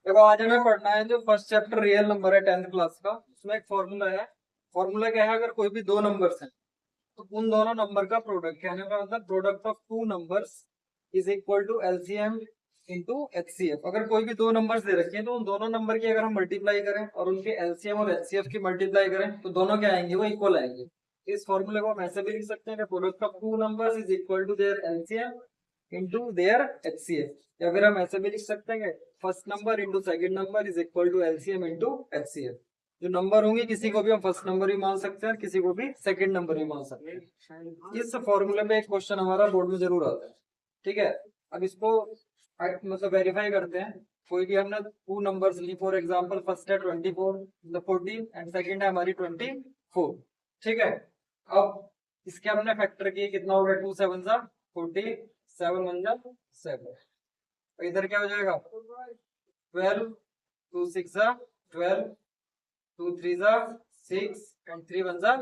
देखो आज हमें पढ़ना है जो फर्स्ट चैप्टर रियल नंबर है 10th क्लास का। उसमें एक फॉर्मूला है। फॉर्मूला क्या है, अगर कोई भी दो नंबर्स हैं तो उन दोनों नंबर का प्रोडक्ट, कहने का मतलब product of two numbers is equal to LCM into HCF. अगर कोई भी दो नंबर्स दे रखे हैं तो उन दोनों नंबर की अगर हम मल्टीप्लाई करें और उनके एलसीएम और एचसीएफ की मल्टीप्लाई करें तो दोनों क्या आएंगे, वो इक्वल आएंगे। इस फॉर्मूले को हम ऐसे भी लिख सकते हैं कि product of two numbers is equal to their LCM into their HCF. या फिर हम ऐसे भी लिख सकते हैं first number into second number is equal to LCM into HCF. जो नंबर होंगे किसी को भी हम फर्स्ट नंबर भी मान सकते हैं और किसी को भी सेकंड नंबर भी मान सकते हैं। इस फॉर्मूले में एक क्वेश्चन हमारा बोर्ड में जरूर आता है। ठीक है, अब इसको मतलब वेरीफाई करते हैं। कोई भी हमने टू नंबर्स ली, फॉर एग्जांपल फर्स्ट है 24 मतलब 14 एंड सेकंड है हमारी 24। ठीक है, अब इसके हमने फैक्टर किए, कितना हो गया, 2 7 जा 14, 7 1 जा 7। इधर क्या हो जाएगा, 12, 2 6 जा 12, 2 3 जा 6 एंड 3 1 जा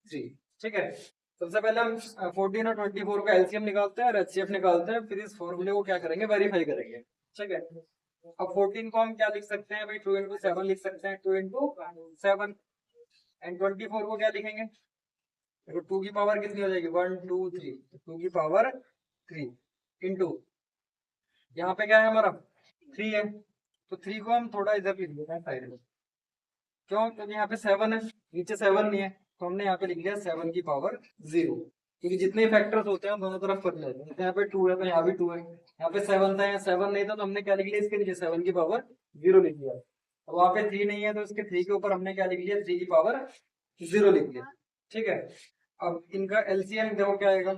3। ठीक है, सबसे पहले हम 14 और 24 का एलसीएम निकालते हैं और एचसीएफ निकालते हैं, फिर इस फॉर्मूले को क्या करेंगे, वेरीफाई करेंगे। ठीक है, अब 14 को हम क्या लिख सकते हैं भाई, 2 इंटू 7 लिख सकते हैं, 2 इंटू 7। एंड 24 को क्या लिखेंगे, देखो 2 की पावर कितनी हो जाएगी, 1 2 3, 2 की पावर 3 इंटू यहाँ पे क्या है हमारा 3 है, तो 3 को हम थोड़ा इधर लिख देते हैं साइड में। क्यों, क्योंकि यहाँ पे 7 है, नीचे 7 नहीं है, तो हमने यहाँ पे लिख दिया 7 की पावर 0। क्योंकि जितने फैक्टर्स होते हैं दोनों तरफ कर लेते हैं, यहाँ पे 2 है तो यहाँ भी 2 है, यहाँ पे 7 था, यहाँ 7 नहीं था, तो हमने क्या लिख लिया, इसके नीचे 7 की पावर 0 लिख दिया। और वहाँ पे 3 नहीं है तो इसके 3 के ऊपर हमने क्या लिख लिया, 3 की पावर 0 लिख लिया। ठीक है, अब इनका एलसीएम देखो क्या आएगा।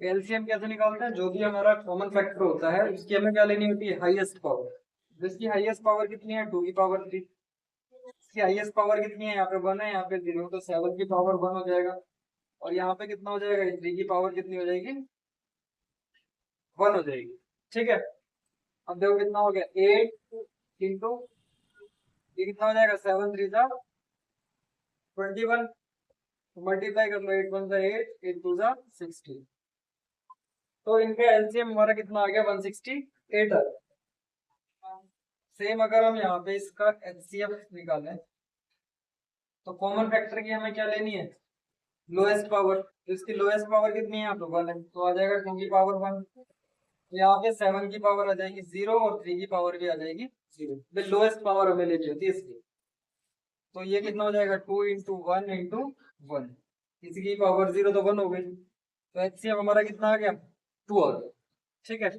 एलसीएम कैसे निकालते हैं, जो भी हमारा कॉमन फैक्टर होता है उसकी हमें क्या लेनी होती है, हाईएस्ट पावर। जिसकी हाईएस्ट पावर कितनी है, 2 की पावर 3। इसकी हाईएस्ट पावर कितनी है, यहाँ पे 1 है, यहाँ पे 0, तो 7 की पावर 1 हो जाएगा। और यहाँ पे कितना हो जाएगा, 3 की पावर कितनी हो जाएगी, 1 हो जाएगी। ठीक है, अब देखो कितना हो गया, 8 इंटू ये कितना हो जाएगा, 7 3 जा 21, मल्टीप्लाई कर लो, 8 1 जा 8, 8 2 जा 16। तो इनका एलसीएम हमारा कितना आ गया, 168 आ गया। सेम अगर हम यहाँ पे इसका एचसीएफ निकालें तो कॉमन फैक्टर की हमें क्या लेनी है, लोएस्ट पावर। तो इसकी लोएस्ट पावर कितनी है, यहाँ पे 1 है, तो आ जाएगा 2 की पावर 1। यहाँ पे 7 की पावर आ जाएगी 0 और 3 की पावर भी आ जाएगी 0। लोएस्ट पावर हमें लेनी होती है इसकी। तो ये कितना हो जाएगा, 2 इंटू 1 इंटू 1, किसी की पावर 0 तो 1 हो गई, तो एचसीएफ हमारा कितना आ गया, 2 आ गया। ठीक है,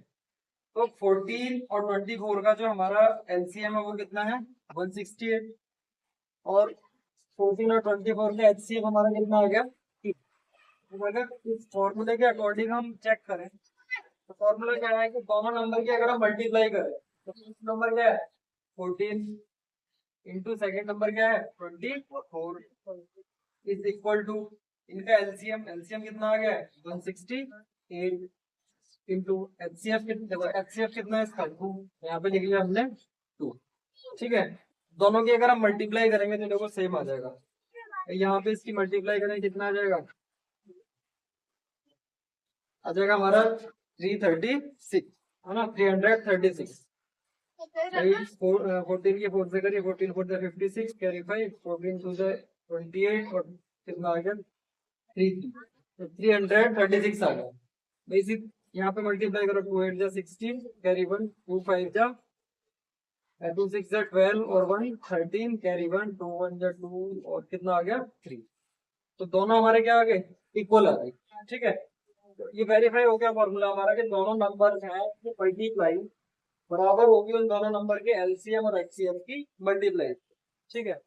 तो 14 और 24 का जो हमारा एलसीएम है वो कितना है, 168। और 14 और 24 का एचसीएफ हमारा कितना आ गया, 2। तो अगर इस फॉर्मूले के अकॉर्डिंग हम चेक करें तो फॉर्मूला क्या है कि दोनों नंबर की अगर हम मल्टीप्लाई करें तो फर्स्ट नंबर क्या है, 14 इंटू सेकेंड नंबर क्या है, 24 इज इक्वल टू, इनका एलसीएम एलसीएम कितना आ गया है, 168 इंटू एचसीएफ कितना, एचसीएफ कितना है इसका 2, यहाँ पे लिख लिया हमने 2। ठीक है, दोनों की अगर हम मल्टीप्लाई करेंगे तो देखो सेम आ जाएगा। यहाँ पे इसकी मल्टीप्लाई करें कितना आ जाएगा हमारा 336, है ना, 336। 14 की 4 से करिए, 14 4 से 56, कैरी 5, 14 2 से 28 और कितना आ गया 3, तो 336 आ गया। बेसिक यहाँ पे मल्टीप्लाई करो, 2 8 जा 16, कैरी 1, 2 5 जा 2 6 जा 12 और 1 13, कैरी 1, 2 1 जा 2 और कितना आ गया 3। तो दोनों हमारे क्या आ गए, इक्वल आ गए। ठीक है, तो ये वेरीफाई हो गया फॉर्मूला हमारा कि दोनों नंबर हैं कि मल्टीप्लाई बराबर होगी उन दोनों नंबर के एलसीएम और एचसीएफ की मल्टीप्लाई। ठीक है,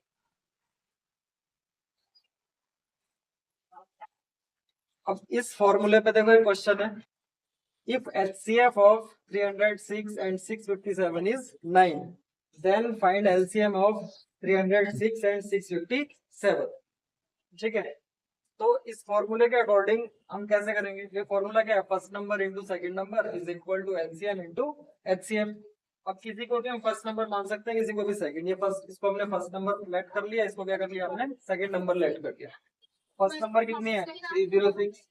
अब इस फॉर्मूले पे देखो एक क्वेश्चन है, if HCF of 306 and 657 is 9 then find LCM of 306 and 657। ठीक है, तो इस फॉर्मूले के अकॉर्डिंग हम कैसे करेंगे, ये फॉर्मूला क्या है, first number into second number is equal to LCM into HCF. अब किसी को भी हम फर्स्ट नंबर मान सकते हैं, किसी को भी सेकंड। ये फर्स्ट, इसको हमने फर्स्ट नंबर लेट कर लिया, इसको क्या कर लिया हमने, सेकंड नंबर लेट कर लिया। फर्स्ट नंबर कितनी है, 306,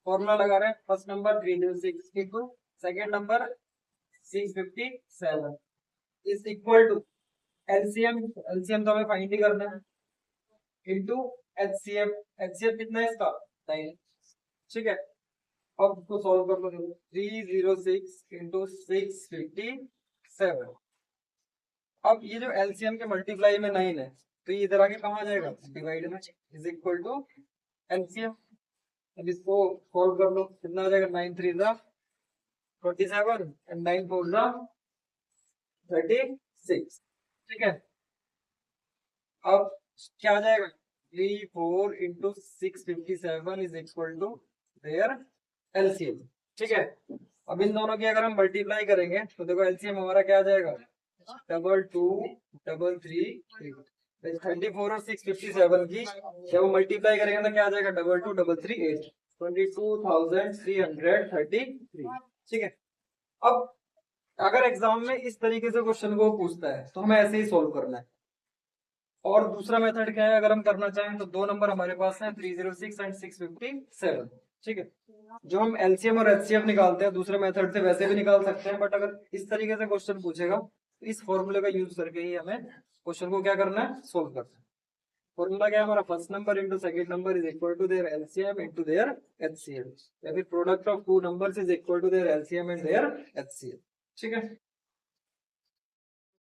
फॉर्मूला लगा रहे हैं, first number 306 into second number 657। Is equal to LCM, LCM तो हमें फाइंड ही करना है, इंटू एचसीएफ, एचसीएफ कितना है इसका 9, ठीक है। अब इसको सॉल्व कर लो, 306 इंटू 657। अब ये जो एलसीएम के मल्टीप्लाई में 9 है, तो ये इधर आके कहाँ आ जाएगा, डिवाइड में, इज इक्वल टू एलसीएम। अब इसको सॉल्व कर लो, कितना आ जाएगा, 9 3 जा 27 एंड 9 4 जा 36, ठीक है। अब क्या आ जाएगा, 3 4 into 657 is equal to their LCM, ठीक है। अब इन दोनों की अगर हम मल्टीप्लाई करेंगे तो देखो एलसीएम हमारा क्या आ जाएगा, 22 2 3 3। 34 और 657 की जब हम मल्टीप्लाई करेंगे तो क्या आ जाएगा, 22 2 3 8, 22,333, ठीक है। अब अगर एग्जाम में इस तरीके से क्वेश्चन को पूछता है तो हमें ऐसे ही सोल्व करना है। और दूसरा मेथड क्या है, अगर हम करना चाहें तो दो नंबर हमारे पास है, 306 एंड 657, ठीक है। जो हम एलसीएम और एचसीएफ निकालते हैं दूसरे मेथड से वैसे भी निकाल सकते हैं, बट अगर इस तरीके से क्वेश्चन पूछेगा तो इस फॉर्मूले का यूज करके ही हमें क्वेश्चन को क्या करना है, सोल्व करना है। फॉर्मूला क्या है हमारा, first number into second number is equal to their LCM into their HCF, या फिर product of two numbers is equal to their LCM and their HCF, ठीक है।